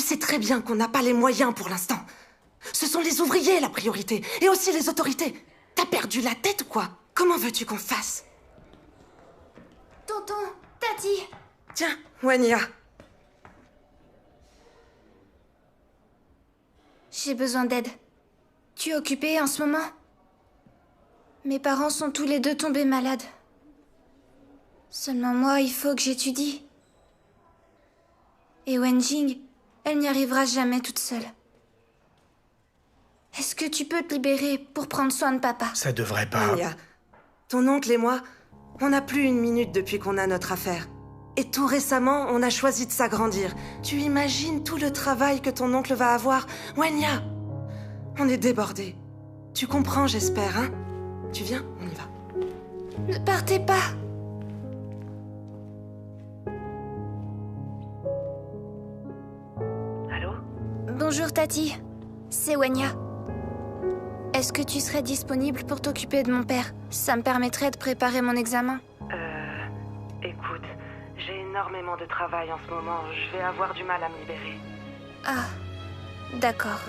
sais très bien qu'on n'a pas les moyens pour l'instant. Ce sont les ouvriers la priorité, et aussi les autorités. T'as perdu la tête ou quoi? Comment veux-tu qu'on fasse? Tonton, Tati. Tiens, Wenya. J'ai besoin d'aide. Tu es occupée en ce moment? Mes parents sont tous les deux tombés malades. Seulement moi, il faut que j'étudie. Et Wenjing, elle n'y arrivera jamais toute seule. Est-ce que tu peux te libérer pour prendre soin de papa? Ça devrait pas... Wenya, ton oncle et moi, on n'a plus une minute depuis qu'on a notre affaire. Et tout récemment, on a choisi de s'agrandir. Tu imagines tout le travail que ton oncle va avoir? Wenya, on est débordés. Tu comprends, j'espère, hein? Tu viens? On y va. Ne partez pas. Allô? Bonjour Tati, c'est Wenya. Est-ce que tu serais disponible pour t'occuper de mon père? Ça me permettrait de préparer mon examen. Écoute, j'ai énormément de travail en ce moment. Je vais avoir du mal à me libérer. Ah, d'accord.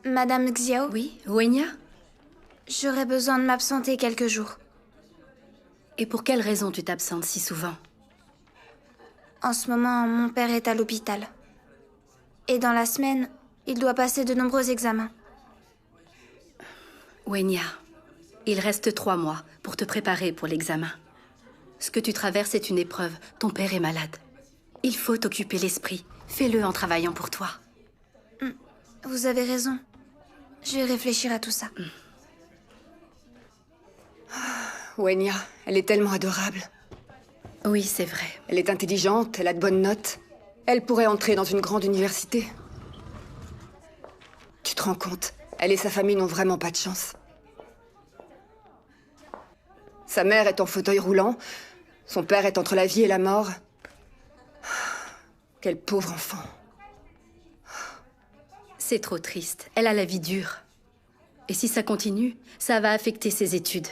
Madame Xiao? Oui, Wenya? J'aurais besoin de m'absenter quelques jours. Et pour quelle raison tu t'absentes si souvent? En ce moment, mon père est à l'hôpital. Et dans la semaine, il doit passer de nombreux examens. Wenya, il reste 3 mois pour te préparer pour l'examen. Ce que tu traverses est une épreuve. Ton père est malade. Il faut t'occuper l'esprit. Fais-le en travaillant pour toi. Vous avez raison. Je vais réfléchir à tout ça. Wenya, elle est tellement adorable. Oui, c'est vrai. Elle est intelligente, elle a de bonnes notes. Elle pourrait entrer dans une grande université. Tu te rends compte? Elle et sa famille n'ont vraiment pas de chance. Sa mère est en fauteuil roulant. Son père est entre la vie et la mort. Quel pauvre enfant. C'est trop triste. Elle a la vie dure. Et si ça continue, ça va affecter ses études.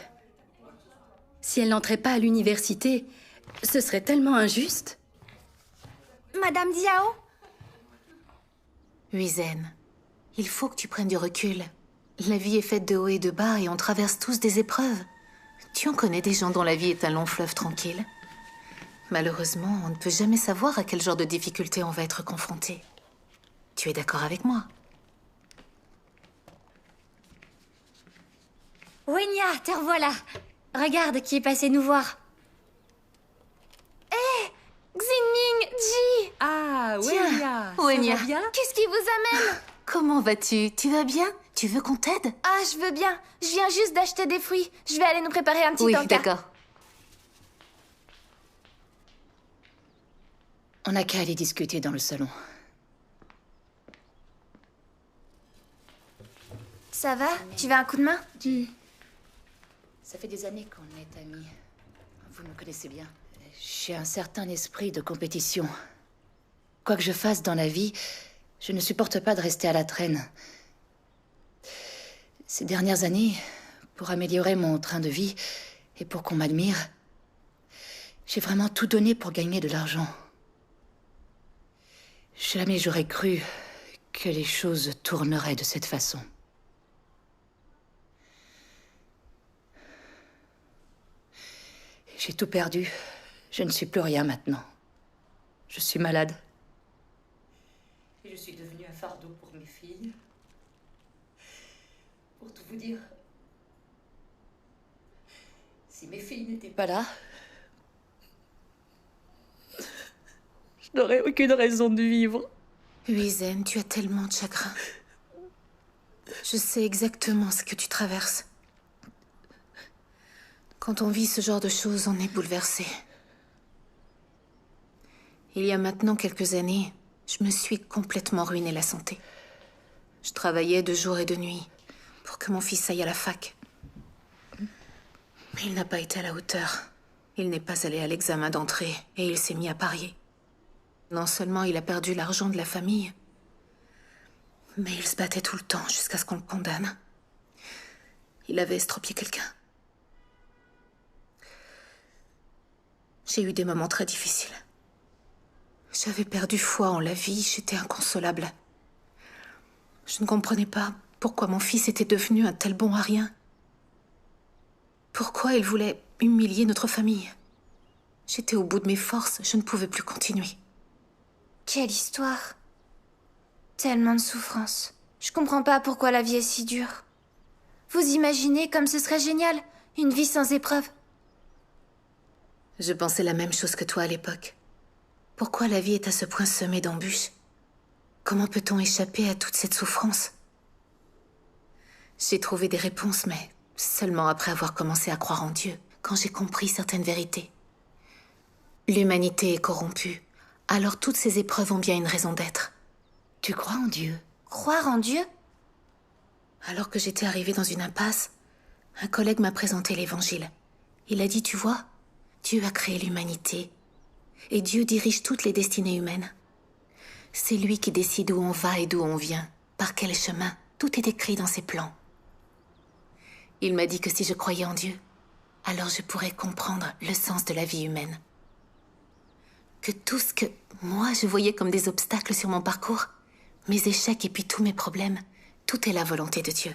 Si elle n'entrait pas à l'université, ce serait tellement injuste. Madame Xiao? Huizen, il faut que tu prennes du recul. La vie est faite de hauts et de bas et on traverse tous des épreuves. Tu en connais des gens dont la vie est un long fleuve tranquille. Malheureusement, on ne peut jamais savoir à quel genre de difficultés on va être confronté. Tu es d'accord avec moi? Wenya, te revoilà. Regarde qui est passé nous voir. Hé, Xingming, Ji. Ah, Wenya, Wenya. ça va bien? Qu'est-ce qui vous amène? Comment vas-tu? Tu vas bien? Tu veux qu'on t'aide? Ah, je veux bien. Je viens juste d'acheter des fruits. Je vais aller nous préparer un petit Oui, encas. d'accord. On n'a qu'à aller discuter dans le salon. Ça va? Tu veux un coup de main? Ça fait des années qu'on est amis. Vous me connaissez bien. J'ai un certain esprit de compétition. Quoi que je fasse dans la vie, je ne supporte pas de rester à la traîne. Ces dernières années, pour améliorer mon train de vie et pour qu'on m'admire, j'ai vraiment tout donné pour gagner de l'argent. Jamais j'aurais cru que les choses tourneraient de cette façon. J'ai tout perdu. Je ne suis plus rien maintenant. Je suis malade. Et je suis devenue un fardeau pour mes filles. Pour tout vous dire, si mes filles n'étaient pas là, je n'aurais aucune raison de vivre. Oui, Zen, tu as tellement de chagrin. Je sais exactement ce que tu traverses. Quand on vit ce genre de choses, on est bouleversé. Il y a maintenant quelques années, je me suis complètement ruiné la santé. Je travaillais de jour et de nuit pour que mon fils aille à la fac. Mais il n'a pas été à la hauteur. Il n'est pas allé à l'examen d'entrée et il s'est mis à parier. Non seulement il a perdu l'argent de la famille, mais il se battait tout le temps jusqu'à ce qu'on le condamne. Il avait estropié quelqu'un. J'ai eu des moments très difficiles. J'avais perdu foi en la vie, j'étais inconsolable. Je ne comprenais pas pourquoi mon fils était devenu un tel bon à rien. Pourquoi il voulait humilier notre famille. J'étais au bout de mes forces, je ne pouvais plus continuer. Quelle histoire. Tellement de souffrance. Je comprends pas pourquoi la vie est si dure. Vous imaginez comme ce serait génial, une vie sans épreuves. Je pensais la même chose que toi à l'époque. Pourquoi la vie est à ce point semée d'embûches? Comment peut-on échapper à toute cette souffrance? J'ai trouvé des réponses, mais seulement après avoir commencé à croire en Dieu, quand j'ai compris certaines vérités. L'humanité est corrompue, alors toutes ces épreuves ont bien une raison d'être. Tu crois en Dieu? Croire en Dieu? Alors que j'étais arrivée dans une impasse, un collègue m'a présenté l'Évangile. Il a dit, tu vois, Dieu a créé l'humanité, et Dieu dirige toutes les destinées humaines. C'est lui qui décide où on va et d'où on vient, par quel chemin. Tout est écrit dans ses plans. Il m'a dit que si je croyais en Dieu, alors je pourrais comprendre le sens de la vie humaine. Que tout ce que moi je voyais comme des obstacles sur mon parcours, mes échecs et puis tous mes problèmes, tout est la volonté de Dieu.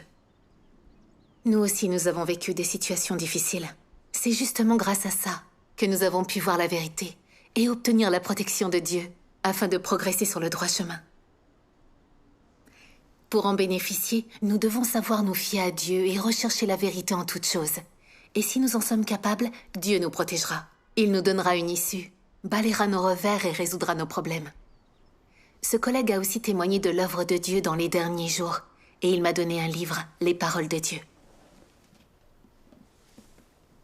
Nous aussi, nous avons vécu des situations difficiles. C'est justement grâce à ça que nous avons pu voir la vérité et obtenir la protection de Dieu afin de progresser sur le droit chemin. Pour en bénéficier, nous devons savoir nous fier à Dieu et rechercher la vérité en toutes choses. Et si nous en sommes capables, Dieu nous protégera. Il nous donnera une issue, balayera nos revers et résoudra nos problèmes. Ce collègue a aussi témoigné de l'œuvre de Dieu dans les derniers jours, et il m'a donné un livre, Les Paroles de Dieu.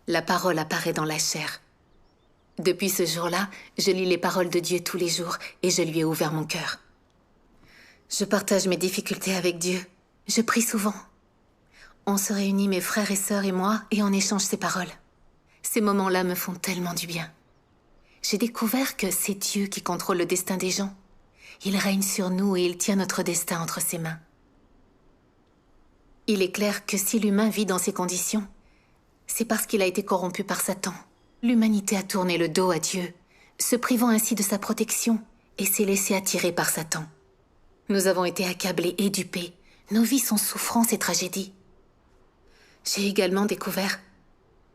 La parole apparaît dans la chair. Depuis ce jour-là, je lis les paroles de Dieu tous les jours, et je lui ai ouvert mon cœur. Je partage mes difficultés avec Dieu. Je prie souvent. On se réunit, mes frères et sœurs et moi, et on échange ces paroles. Ces moments-là me font tellement du bien. J'ai découvert que c'est Dieu qui contrôle le destin des gens. Il règne sur nous et il tient notre destin entre ses mains. Il est clair que si l'humain vit dans ces conditions, c'est parce qu'il a été corrompu par Satan. L'humanité a tourné le dos à Dieu, se privant ainsi de sa protection et s'est laissé attirer par Satan. Nous avons été accablés et dupés. Nos vies sont souffrances et tragédies. J'ai également découvert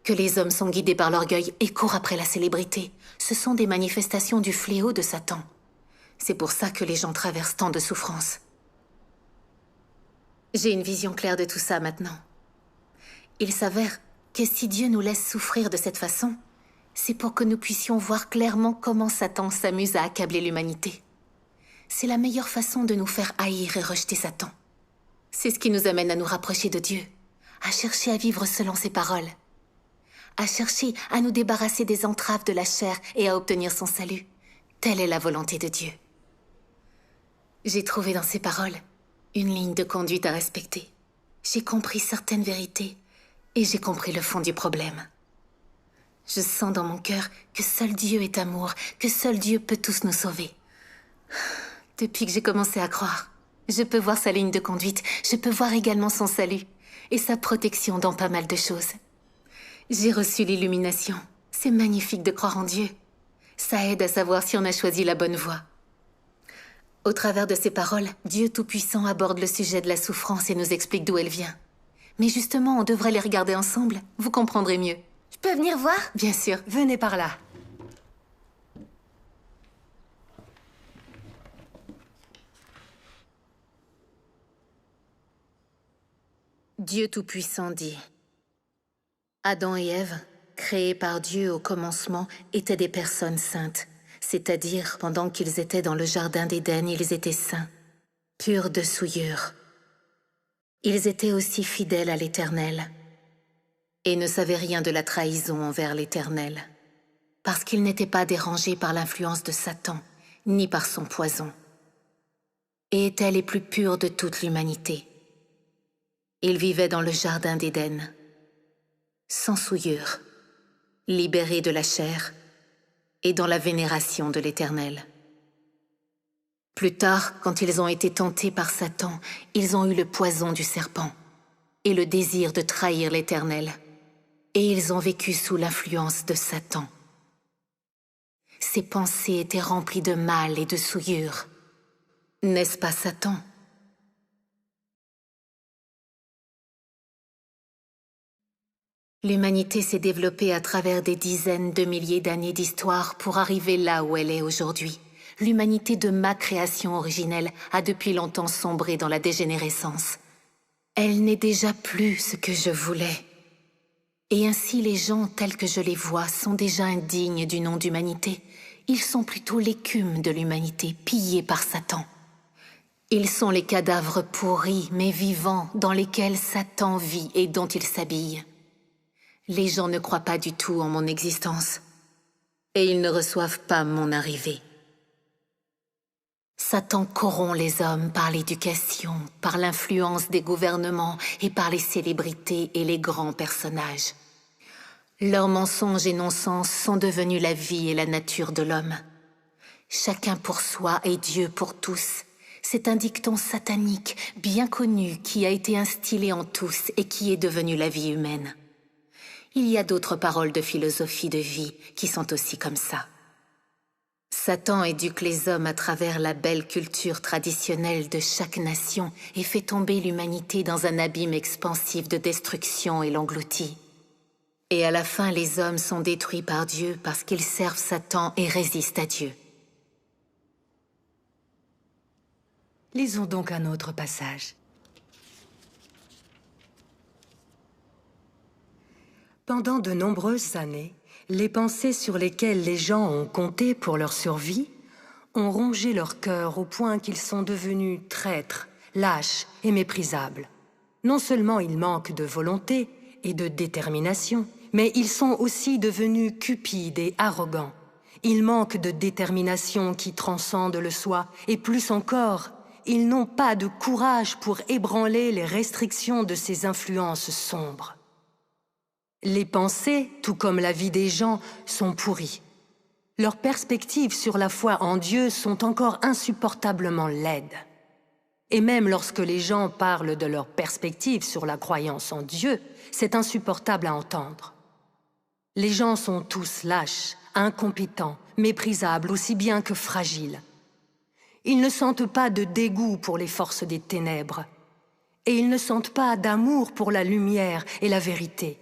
que les hommes sont guidés par l'orgueil et courent après la célébrité. Ce sont des manifestations du fléau de Satan. C'est pour ça que les gens traversent tant de souffrances. J'ai une vision claire de tout ça maintenant. Il s'avère que si Dieu nous laisse souffrir de cette façon, c'est pour que nous puissions voir clairement comment Satan s'amuse à accabler l'humanité. C'est la meilleure façon de nous faire haïr et rejeter Satan. C'est ce qui nous amène à nous rapprocher de Dieu, à chercher à vivre selon ses paroles, à chercher à nous débarrasser des entraves de la chair et à obtenir son salut. Telle est la volonté de Dieu. J'ai trouvé dans ses paroles une ligne de conduite à respecter. J'ai compris certaines vérités et j'ai compris le fond du problème. Je sens dans mon cœur que seul Dieu est amour, que seul Dieu peut tous nous sauver. Depuis que j'ai commencé à croire, je peux voir sa ligne de conduite, je peux voir également son salut et sa protection dans pas mal de choses. J'ai reçu l'illumination. C'est magnifique de croire en Dieu. Ça aide à savoir si on a choisi la bonne voie. Au travers de ces paroles, Dieu Tout-Puissant aborde le sujet de la souffrance et nous explique d'où elle vient. Mais justement, on devrait les regarder ensemble. Vous comprendrez mieux. Je peux venir voir? Bien sûr. Venez par là. Dieu Tout-Puissant dit: Adam et Ève, créés par Dieu au commencement, étaient des personnes saintes. C'est-à-dire, pendant qu'ils étaient dans le jardin d'Éden, ils étaient saints, purs de souillure. Ils étaient aussi fidèles à l'Éternel et ne savaient rien de la trahison envers l'Éternel, parce qu'ils n'étaient pas dérangés par l'influence de Satan, ni par son poison, et étaient les plus purs de toute l'humanité. Ils vivaient dans le jardin d'Éden, sans souillure, libérés de la chair et dans la vénération de l'Éternel. Plus tard, quand ils ont été tentés par Satan, ils ont eu le poison du serpent et le désir de trahir l'Éternel, et ils ont vécu sous l'influence de Satan. Ses pensées étaient remplies de mal et de souillure. N'est-ce pas Satan? L'humanité s'est développée à travers des dizaines de milliers d'années d'histoire pour arriver là où elle est aujourd'hui. L'humanité de ma création originelle a depuis longtemps sombré dans la dégénérescence. Elle n'est déjà plus ce que je voulais. Et ainsi les gens tels que je les vois sont déjà indignes du nom d'humanité. Ils sont plutôt l'écume de l'humanité, pillée par Satan. Ils sont les cadavres pourris mais vivants dans lesquels Satan vit et dont il s'habille. Les gens ne croient pas du tout en mon existence. Et ils ne reçoivent pas mon arrivée. Satan corrompt les hommes par l'éducation, par l'influence des gouvernements et par les célébrités et les grands personnages. Leurs mensonges et non-sens sont devenus la vie et la nature de l'homme. Chacun pour soi et Dieu pour tous. C'est un dicton satanique bien connu qui a été instillé en tous et qui est devenu la vie humaine. Il y a d'autres paroles de philosophie de vie qui sont aussi comme ça. Satan éduque les hommes à travers la belle culture traditionnelle de chaque nation et fait tomber l'humanité dans un abîme expansif de destruction et l'engloutit. Et à la fin, les hommes sont détruits par Dieu parce qu'ils servent Satan et résistent à Dieu. Lisons donc un autre passage. Pendant de nombreuses années, les pensées sur lesquelles les gens ont compté pour leur survie ont rongé leur cœur au point qu'ils sont devenus traîtres, lâches et méprisables. Non seulement ils manquent de volonté et de détermination, mais ils sont aussi devenus cupides et arrogants. Ils manquent de détermination qui transcende le soi, et plus encore, ils n'ont pas de courage pour ébranler les restrictions de ces influences sombres. Les pensées, tout comme la vie des gens, sont pourries. Leurs perspectives sur la foi en Dieu sont encore insupportablement laides. Et même lorsque les gens parlent de leurs perspectives sur la croyance en Dieu, c'est insupportable à entendre. Les gens sont tous lâches, incompétents, méprisables aussi bien que fragiles. Ils ne sentent pas de dégoût pour les forces des ténèbres, et ils ne sentent pas d'amour pour la lumière et la vérité.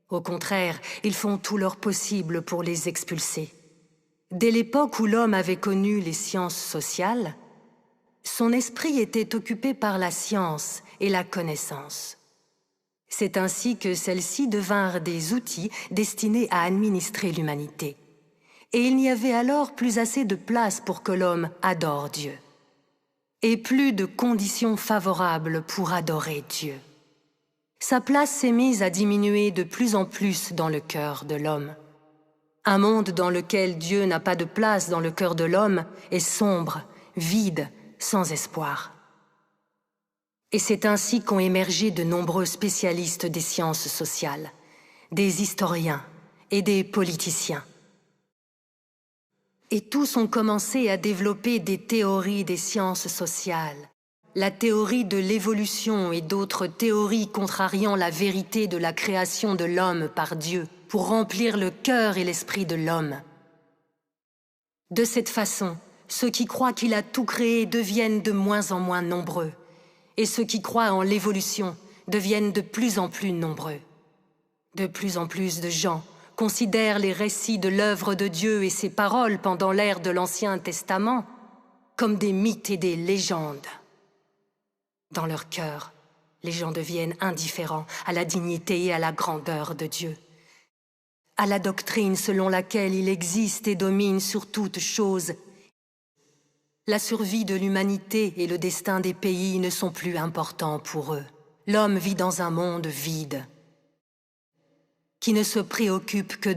Au contraire, ils font tout leur possible pour les expulser. Dès l'époque où l'homme avait connu les sciences sociales, son esprit était occupé par la science et la connaissance. C'est ainsi que celles-ci devinrent des outils destinés à administrer l'humanité. Et il n'y avait alors plus assez de place pour que l'homme adore Dieu. Et plus de conditions favorables pour adorer Dieu. Sa place s'est mise à diminuer de plus en plus dans le cœur de l'homme. Un monde dans lequel Dieu n'a pas de place dans le cœur de l'homme est sombre, vide, sans espoir. Et c'est ainsi qu'ont émergé de nombreux spécialistes des sciences sociales, des historiens et des politiciens. Et tous ont commencé à développer des théories des sciences sociales, la théorie de l'évolution et d'autres théories contrariant la vérité de la création de l'homme par Dieu pour remplir le cœur et l'esprit de l'homme. De cette façon, ceux qui croient qu'il a tout créé deviennent de moins en moins nombreux, et ceux qui croient en l'évolution deviennent de plus en plus nombreux. De plus en plus de gens considèrent les récits de l'œuvre de Dieu et ses paroles pendant l'ère de l'Ancien Testament comme des mythes et des légendes. Dans leur cœur, les gens deviennent indifférents à la dignité et à la grandeur de Dieu. à la doctrine selon laquelle il existe et domine sur toute chose. La survie de l'humanité et le destin des pays ne sont plus importants pour eux. L'homme vit dans un monde vide, qui ne se préoccupe que